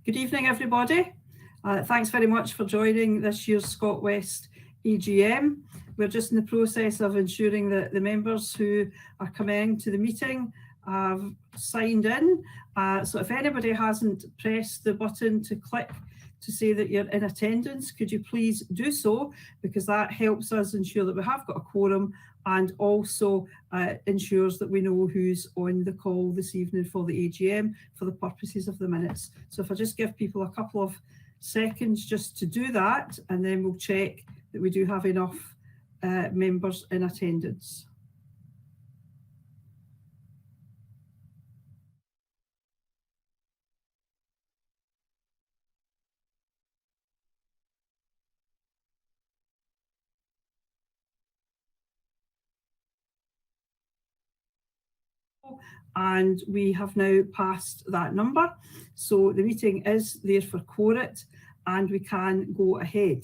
Good evening, everybody. Thanks very much for joining this year's Scotwest AGM. We're just in the process of ensuring that the members who are coming to the meeting have signed in. So if anybody hasn't pressed the button to click to say that you're in attendance, could you please do so, because that helps us ensure that we have got a quorum and also ensures that we know who's on the call this evening for the AGM for the purposes of the minutes. So if I just give people a couple of seconds just to do that, and then we'll check that we do have enough members in attendance. And we have now passed that number, so the meeting is therefore quorate and we can go ahead.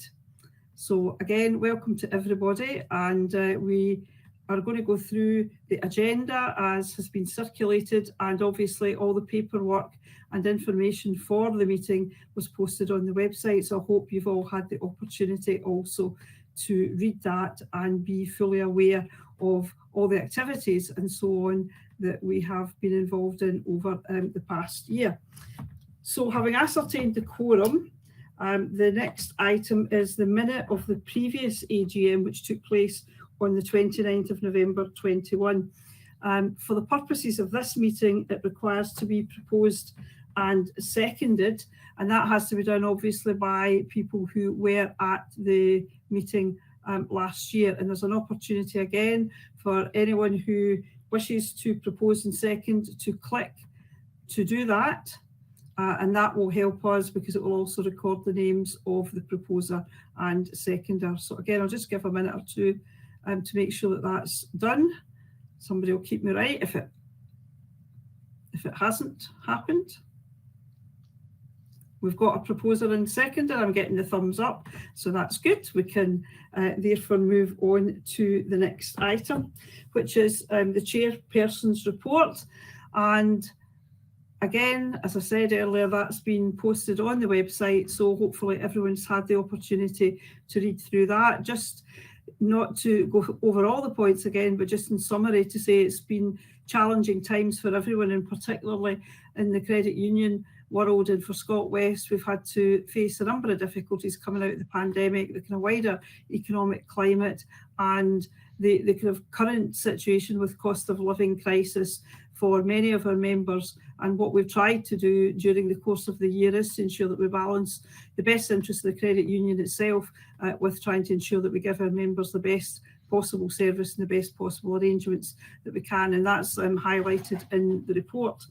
So again, welcome to everybody, and we are going to go through the agenda as has been circulated, and obviously all the paperwork and information for the meeting was posted on the website, so I hope you've all had the opportunity also to read that and be fully aware of all the activities and so on that we have been involved in over the past year. So having ascertained the quorum, the next item is the minute of the previous AGM, which took place on the 29th of November 21. For the purposes of this meeting, it requires to be proposed and seconded, and that has to be done obviously by people who were at the meeting last year. And there's an opportunity again for anyone who wishes to propose and second to click to do that, and that will help us because it will also record the names of the proposer and seconder. So again, I'll just give a minute or two to make sure that that's done. Somebody will keep me right if it hasn't happened. We've got a proposer and seconder. I'm getting the thumbs up, so that's good. We can therefore move on to the next item, which is the chairperson's report. And again, as I said earlier, that's been posted on the website, so hopefully everyone's had the opportunity to read through that. Just not to go over all the points again, but just in summary to say it's been challenging times for everyone, and particularly in the credit union world. And for Scotwest, we've had to face a number of difficulties coming out of the pandemic, the kind of wider economic climate, and the kind of current situation with cost of living crisis for many of our members. And what we've tried to do during the course of the year is to ensure that we balance the best interest of the credit union itself with trying to ensure that we give our members the best possible service and the best possible arrangements that we can, and that's highlighted in the report.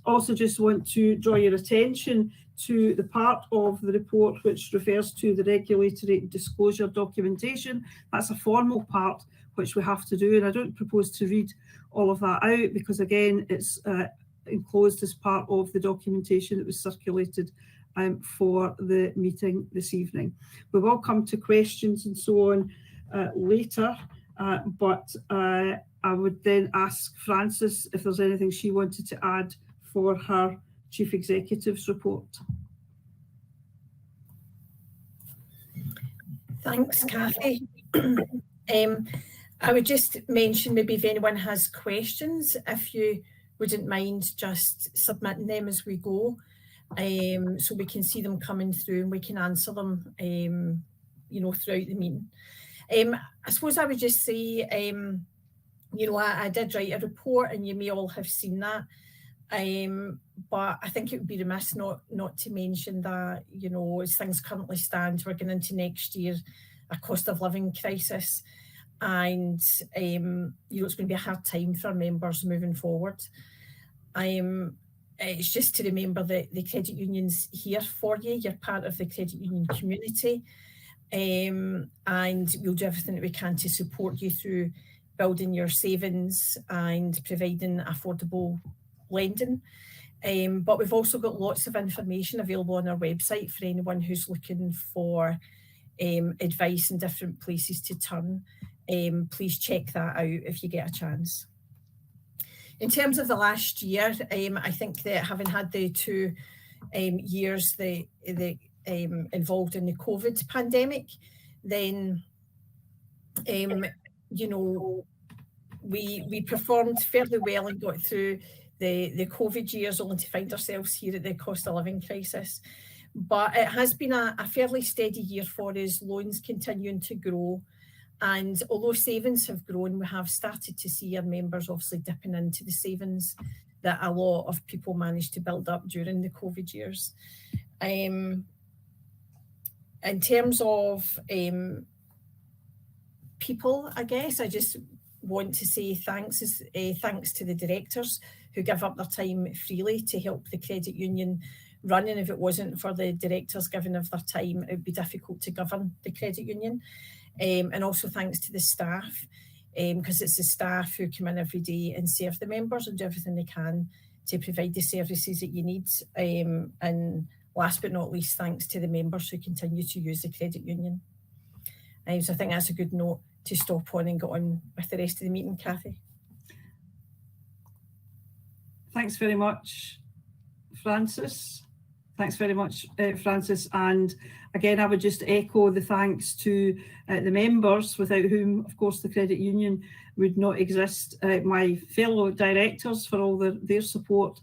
Also just want to draw your attention to the part of the report which refers to the regulatory disclosure documentation. That's a formal part which we have to do, and I don't propose to read all of that out because again it's enclosed as part of the documentation that was circulated for the meeting this evening. We will come to questions and so on later, but I would then ask Frances if there's anything she wanted to add for her Chief Executive's report. Thanks, Cathy. I would just mention maybe if anyone has questions, if you wouldn't mind just submitting them as we go, so we can see them coming through and we can answer them, you know, throughout the meeting. I suppose I would just say, you know, I did write a report and you may all have seen that. But I think it would be remiss not to mention that, you know, as things currently stand, we're going into next year a cost of living crisis, and you know, it's going to be a hard time for our members moving forward. It's just to remember that the credit union's here for you. You're part of the credit union community, and we'll do everything that we can to support you through building your savings and providing affordable lending. But we've also got lots of information available on our website for anyone who's looking for advice and different places to turn. Please check that out if you get a chance. In terms of the last year, I think that having had the two years involved in the COVID pandemic, then we performed fairly well and got through the COVID years, only to find ourselves here at the cost of living crisis. But it has been a fairly steady year for us, loans continuing to grow. And although savings have grown, we have started to see our members obviously dipping into the savings that a lot of people managed to build up during the COVID years. In terms of people, I guess, I just want to say thanks to the directors who give up their time freely to help the credit union run. And if it wasn't for the directors giving of their time, it would be difficult to govern the credit union. And also thanks to the staff, because it's the staff who come in every day and serve the members and do everything they can to provide the services that you need. And last but not least, thanks to the members who continue to use the credit union. So I think that's a good note to stop on and get on with the rest of the meeting, Cathy. Thanks very much, Frances. Thanks very much, Frances. And again, I would just echo the thanks to the members, without whom, of course, the credit union would not exist. My fellow directors for all their support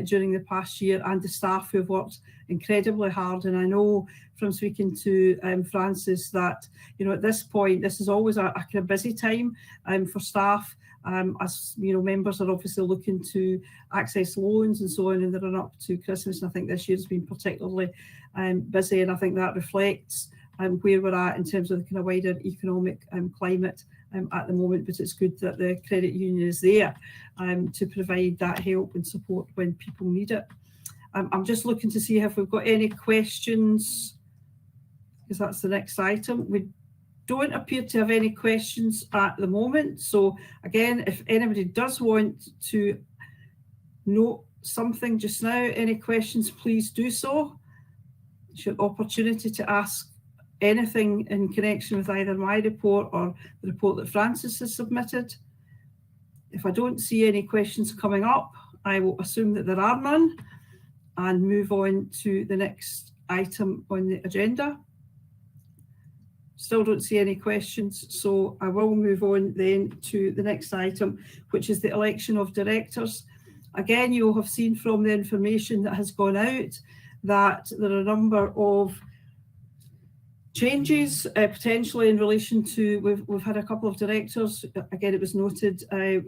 during the past year, and the staff who have worked incredibly hard. And I know from speaking to Frances that, at this point, this is always a kind of busy time for staff. As members are obviously looking to access loans and so on in the run up to Christmas, and I think this year has been particularly busy, and I think that reflects where we're at in terms of the kind of wider economic climate at the moment. But it's good that the credit union is there to provide that help and support when people need it. I'm just looking to see if we've got any questions, because that's the next item. We don't appear to have any questions at the moment. So again, if anybody does want to note something just now, any questions, please do so. It's your opportunity to ask anything in connection with either my report or the report that Frances has submitted. If I don't see any questions coming up, I will assume that there are none and move on to the next item on the agenda. Still don't see any questions, so I will move on then to the next item, which is the election of directors. Again, you'll have seen from the information that has gone out that there are a number of changes potentially in relation to, we've had a couple of directors, again it was noted,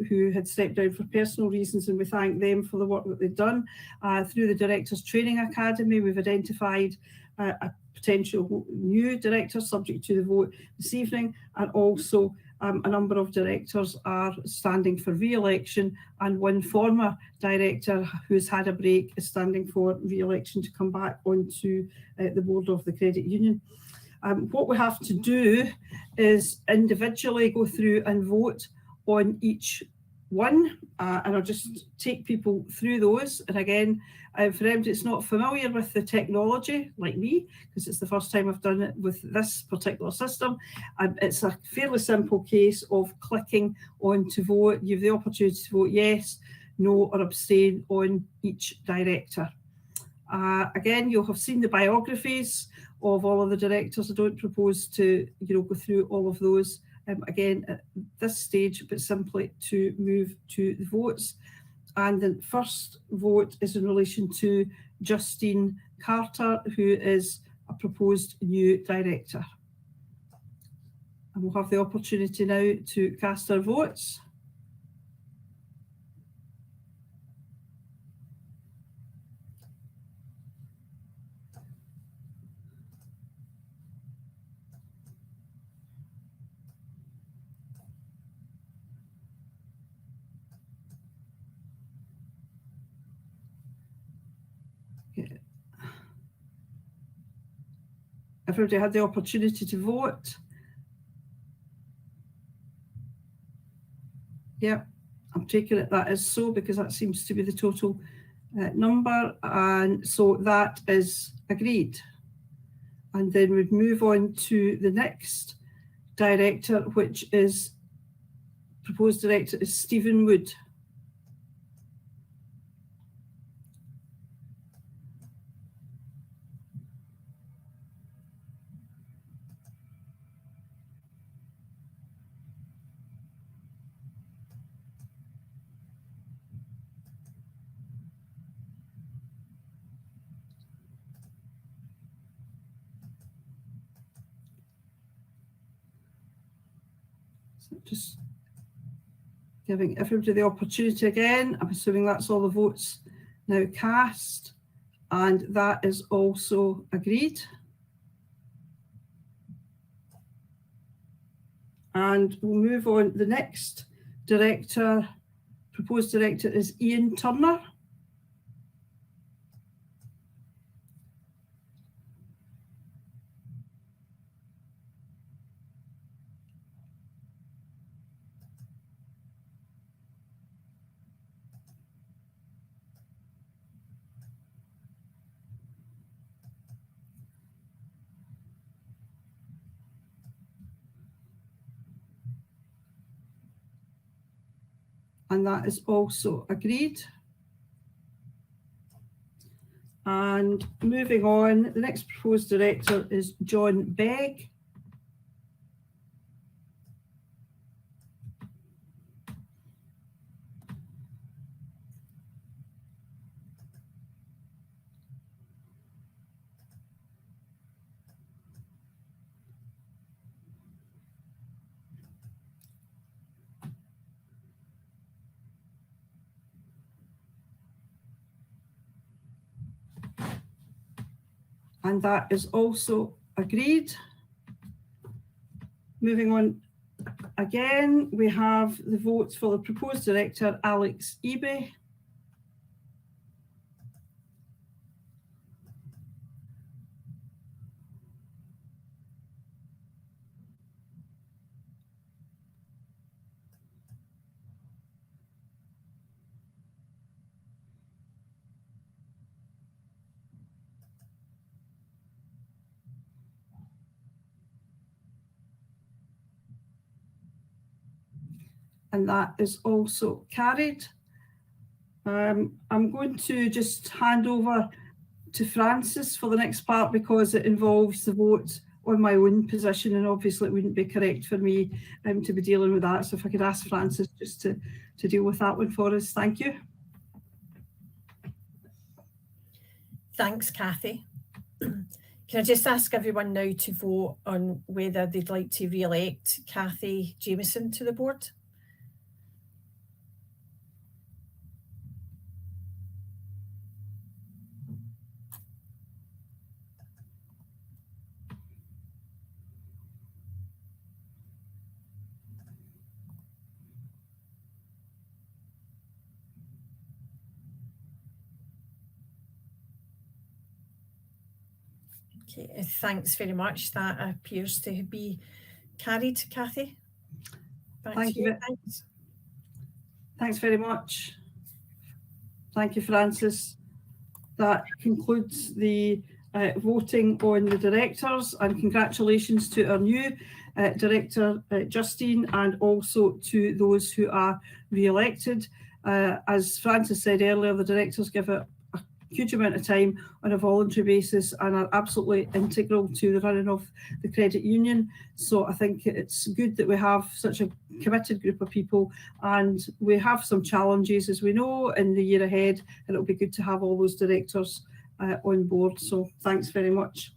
who had stepped down for personal reasons, and we thank them for the work that they've done. Through the Directors Training Academy, we've identified a potential new director subject to the vote this evening, and also a number of directors are standing for re-election, and one former director who's had a break is standing for re-election to come back onto the board of the credit union. What we have to do is individually go through and vote on each one, and I'll just take people through those. And again, for anybody that's not familiar with the technology, like me, because it's the first time I've done it with this particular system, it's a fairly simple case of clicking on to vote. You have the opportunity to vote yes, no, or abstain on each director. Again, you'll have seen the biographies of all of the directors. I don't propose to go through all of those again at this stage, but simply to move to the votes. And the first vote is in relation to Justine Carter, who is a proposed new director. And we'll have the opportunity now to cast our votes. Everybody had the opportunity to vote. Yeah, I'm taking it that is so, because that seems to be the total number, and so that is agreed. And then we'd move on to the next director, which is proposed director is Stephen Wood. So just giving everybody the opportunity again. I'm assuming that's all the votes now cast, and that is also agreed. And we'll move on. The next director, proposed director, is Ian Turner. And that is also agreed. And moving on, the next proposed director is John Begg. And that is also agreed. Moving on again, we have the votes for the proposed director, Alex Eby. And that is also carried. I'm going to just hand over to Francis for the next part because it involves the vote on my own position, and obviously it wouldn't be correct for me to be dealing with that. So if I could ask Francis just to deal with that one for us. Thank you. Thanks, Cathy. Can I just ask everyone now to vote on whether they'd like to re-elect Cathy Jamieson to the board? Okay, thanks very much. That appears to be carried, Cathy. Thank you. Thanks very much. Thank you, Francis. That concludes the voting on the directors, and congratulations to our new director, Justine, and also to those who are re-elected. As Francis said earlier, the directors give a huge amount of time on a voluntary basis and are absolutely integral to the running of the credit union. So I think it's good that we have such a committed group of people, and we have some challenges, as we know, in the year ahead, and it'll be good to have all those directors on board. So thanks very much.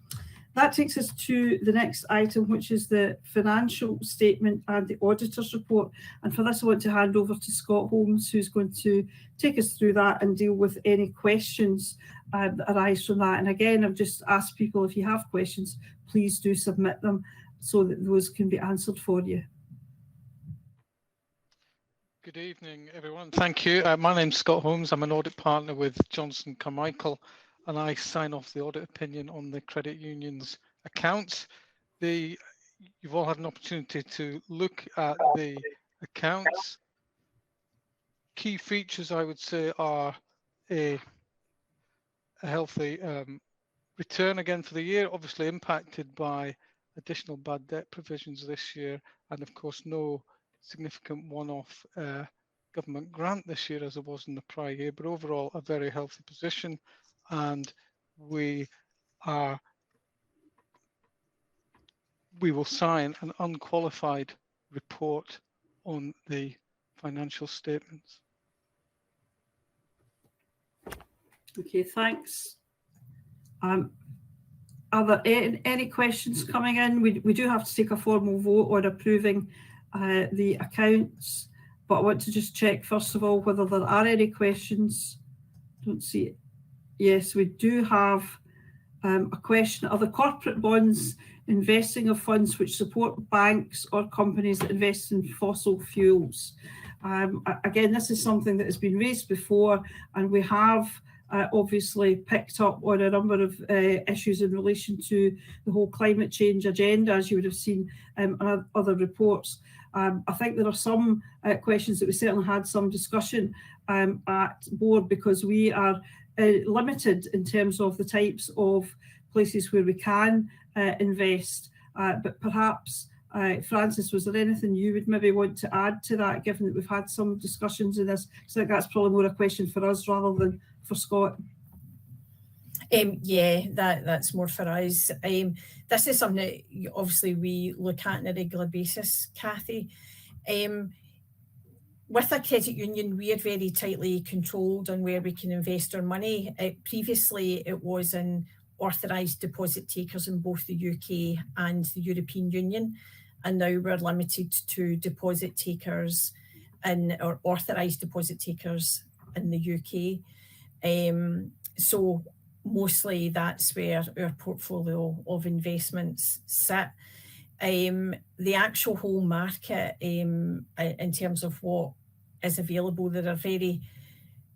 That takes us to the next item, which is the financial statement and the auditor's report. And for this, I want to hand over to Scott Holmes, who's going to take us through that and deal with any questions that arise from that. And again, I've just asked people, if you have questions, please do submit them so that those can be answered for you. Good evening, everyone. Thank you. My name's Scott Holmes. I'm an audit partner with Johnson Carmichael, and I sign off the audit opinion on the credit union's accounts. You've all had an opportunity to look at the accounts. Key features, I would say, are a healthy return again for the year, obviously impacted by additional bad debt provisions this year, and of course no significant one-off government grant this year as there was in the prior year, but overall a very healthy position. And we will sign an unqualified report on the financial statements. Okay, thanks. Are there any questions coming in? We do have to take a formal vote on approving the accounts, but I want to just check first of all whether there are any questions. Don't see it. Yes, we do have a question. Are the corporate bonds investing of funds which support banks or companies that invest in fossil fuels? Again, this is something that has been raised before, and we have obviously picked up on a number of issues in relation to the whole climate change agenda, as you would have seen in other reports. I think there are some questions that we certainly had some discussion at board, because we are limited in terms of the types of places where we can invest. But perhaps, Francis, was there anything you would maybe want to add to that, given that we've had some discussions in this? So I think that's probably more a question for us rather than for Scott. Yeah, that's more for us. This is something that obviously we look at on a regular basis, Cathy. With a credit union, we are very tightly controlled on where we can invest our money. Previously, it was in authorised deposit takers in both the UK and the European Union, and now we're limited to deposit takers or authorised deposit takers in the UK. So mostly that's where our portfolio of investments sit. The actual whole market, in terms of what is available, there are very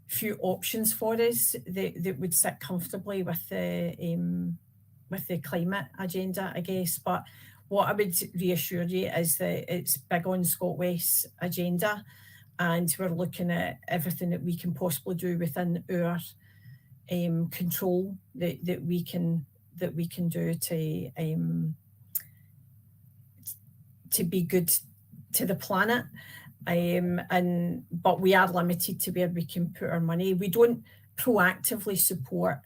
few options for us that would sit comfortably with the climate agenda, I guess. But what I would reassure you is that it's big on Scotwest's agenda, and we're looking at everything that we can possibly do within our control that we can do to be good to the planet. But we are limited to where we can put our money. We don't proactively support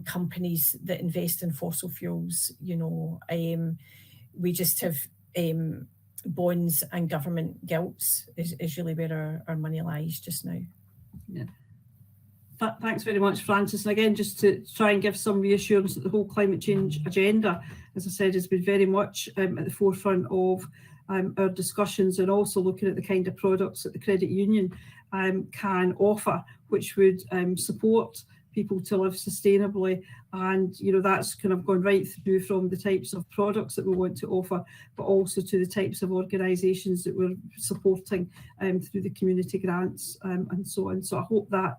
companies that invest in fossil fuels. You know, we just have bonds and government gilts is really where our money lies just now. Yeah. Thanks very much, Francis. And again, just to try and give some reassurance that the whole climate change agenda, as I said, has been very much at the forefront of our discussions, and also looking at the kind of products that the credit union can offer, which would support people to live sustainably. And, you know, that's kind of gone right through from the types of products that we want to offer, but also to the types of organisations that we're supporting through the community grants and so on. So I hope that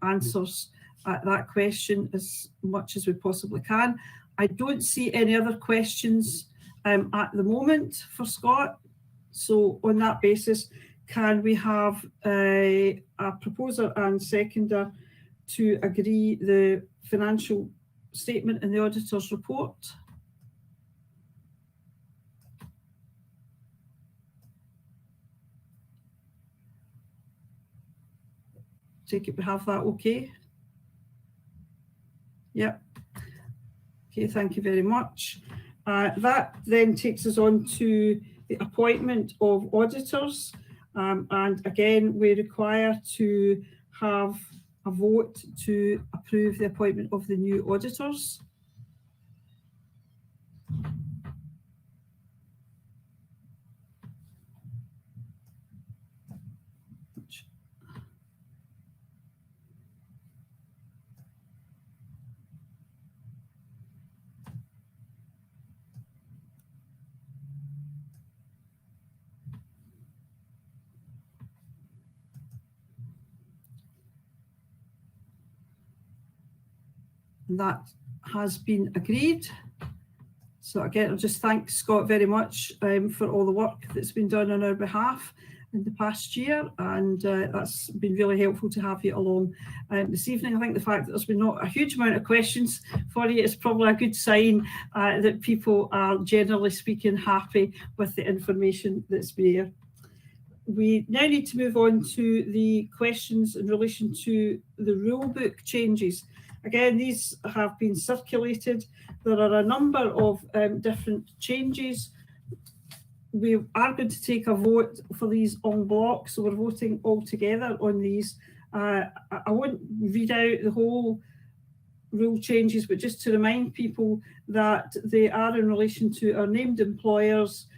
answers that question as much as we possibly can. I don't see any other questions at the moment for Scott. So on that basis, can we have a proposer and seconder to agree the financial statement and the auditor's report? Take it we have that okay? Yep. Okay, thank you very much. That then takes us on to the appointment of auditors. And again, we require to have a vote to approve the appointment of the new auditors. That has been agreed. So again, I'll just thank Scott very much for all the work that's been done on our behalf in the past year, and that's been really helpful to have you along this evening. I think the fact that there's been not a huge amount of questions for you is probably a good sign that people are, generally speaking, happy with the information that's there. We now need to move on to the questions in relation to the rule book changes. Again, these have been circulated. There are a number of different changes. We are going to take a vote for these en bloc, so we're voting all together on these. I won't read out the whole rule changes, but just to remind people that they are in relation to our named employers,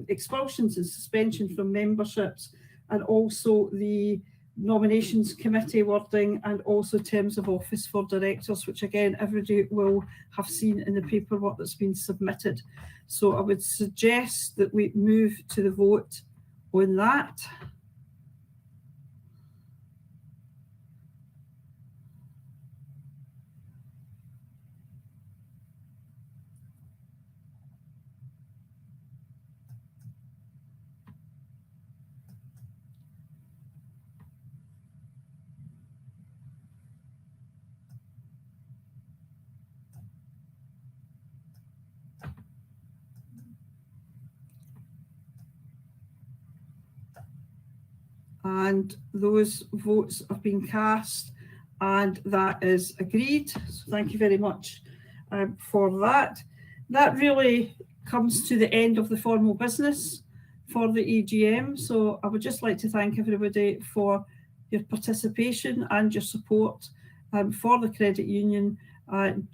expulsions and suspension from memberships, and also the nominations committee wording, and also terms of office for directors, which again everybody will have seen in the paperwork that's been submitted. So I would suggest that we move to the vote on that. And those votes have been cast, and that is agreed. So thank you very much for that. That really comes to the end of the formal business for the AGM. So I would just like to thank everybody for your participation and your support for the credit union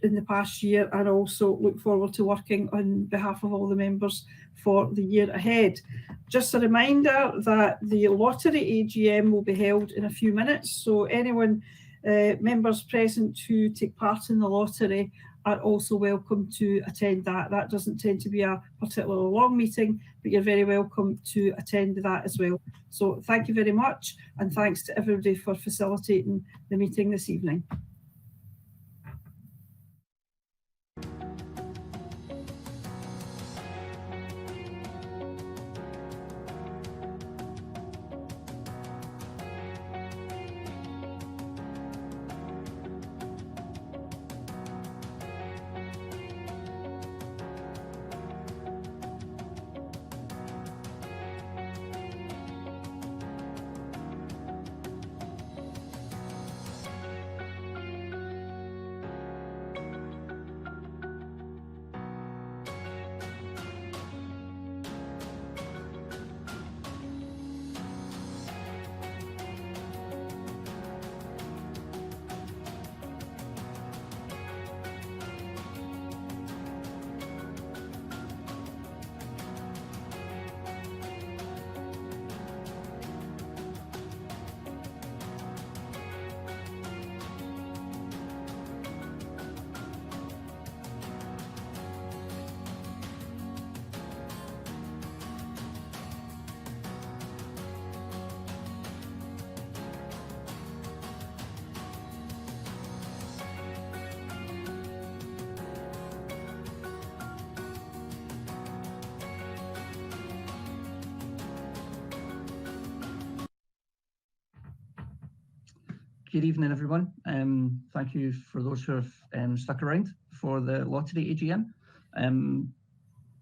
in the past year, and also look forward to working on behalf of all the members for the year ahead. Just a reminder that the lottery AGM will be held in a few minutes, so anyone, members present who take part in the lottery, are also welcome to attend that. That doesn't tend to be a particularly long meeting, but you're very welcome to attend that as well. So thank you very much, and thanks to everybody for facilitating the meeting this evening. Good evening, everyone. Thank you for those who have stuck around for the lottery AGM.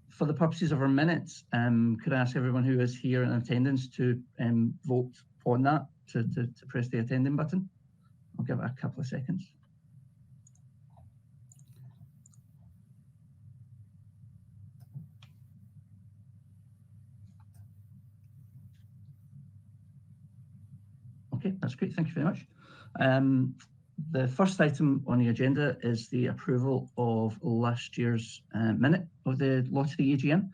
For the purposes of our minutes, could I ask everyone who is here in attendance to vote on that, to press the attending button? I'll give it a couple of seconds. Okay, that's great. Thank you very much. The first item on the agenda is the approval of last year's minute of the lottery AGM.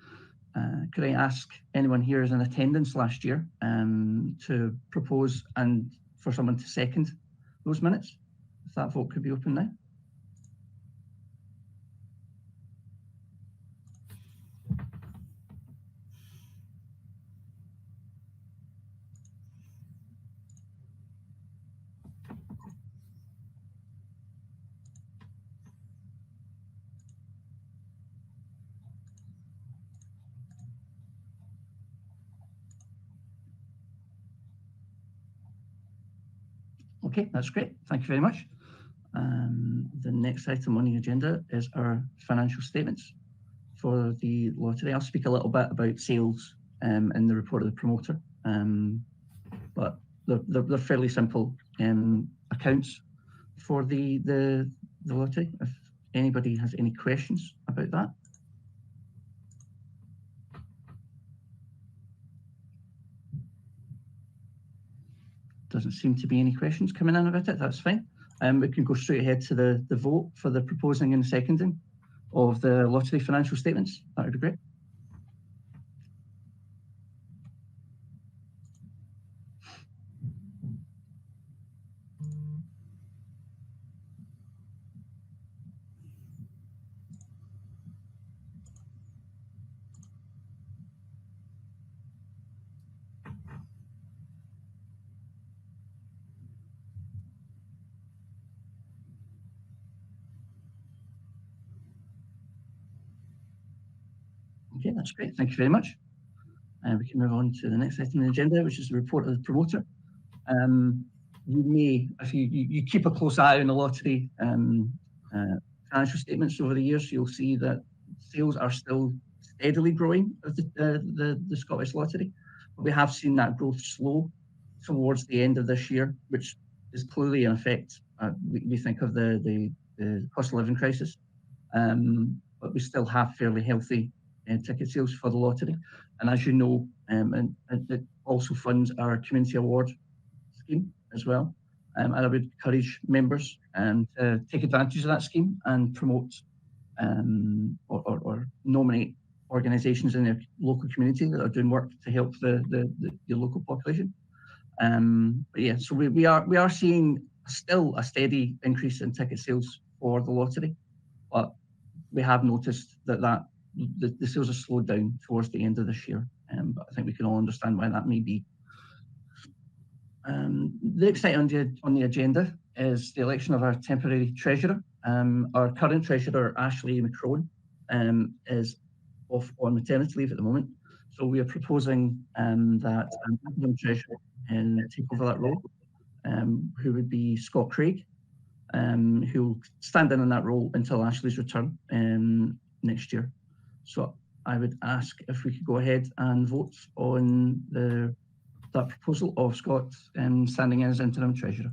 Could I ask anyone here who's in attendance last year to propose and for someone to second those minutes? If that vote could be open now. Okay, that's great. Thank you very much. The next item on the agenda is our financial statements for the lottery. I'll speak a little bit about sales in the report of the promoter, but they're fairly simple accounts for the lottery. If anybody has any questions about that. Doesn't seem to be any questions coming in about it. That's fine. We can go straight ahead to the vote for the proposing and seconding of the lottery financial statements. That would be great. Okay, that's great. Thank you very much. We can move on to the next item on the agenda, which is the report of the promoter. You may, if you keep a close eye on the lottery financial statements over the years, you'll see that sales are still steadily growing of the Scottish Lottery. But we have seen that growth slow towards the end of this year, which is clearly an effect. We think of the cost of living crisis, but we still have fairly healthy ticket sales for the lottery. And as you know, and it also funds our community award scheme as well. And I would encourage members to take advantage of that scheme and promote or nominate organisations in their local community that are doing work to help the local population. But yeah, so we are seeing still a steady increase in ticket sales for the lottery, but we have noticed that the sales have slowed down towards the end of this year. But I think we can all understand why that may be. The next item on the agenda is the election of our temporary treasurer. Our current treasurer, Ashley McCrone, is off on maternity leave at the moment. So we are proposing that an interim treasurer take over that role, who would be Scott Craig, who will stand in that role until Ashley's return next year. So I would ask if we could go ahead and vote on that proposal of Scott standing in as interim treasurer.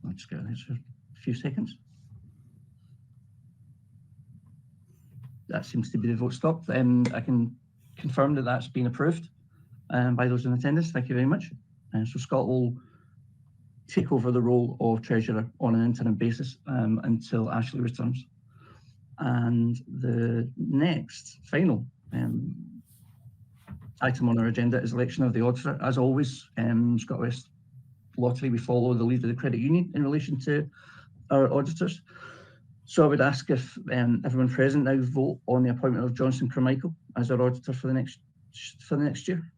I'll just go this for a few seconds. That seems to be the vote stopped. I can confirm that that's been approved by those in attendance. Thank you very much. So Scott will take over the role of treasurer on an interim basis until Ashley returns. And the next final item on our agenda is election of the auditor. As always, Scotwest Lottery, we follow the lead of the credit union in relation to our auditors. So I would ask if everyone present now vote on the appointment of Johnson Carmichael as our auditor for the next year.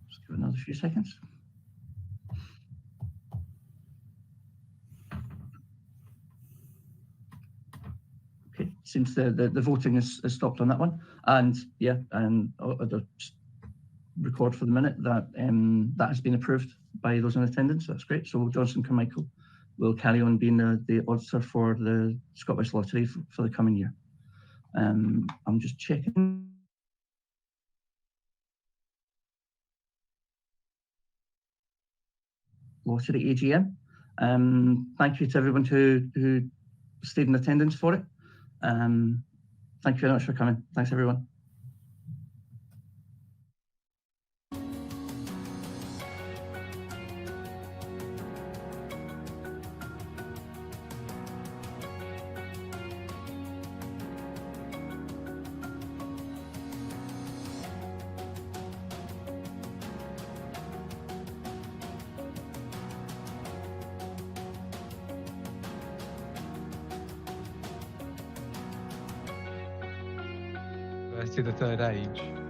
Just give it another few seconds. Okay, seems the voting is stopped on that one. And yeah, I'll just record for the minute that that has been approved by those in attendance. That's great. So Johnson Carmichael will carry on being the auditor for the Scottish Lottery for the coming year. I'm just checking. Lottery AGM. Thank you to everyone who stayed in attendance for it. Thank you very much for coming. Thanks, everyone. To the third age.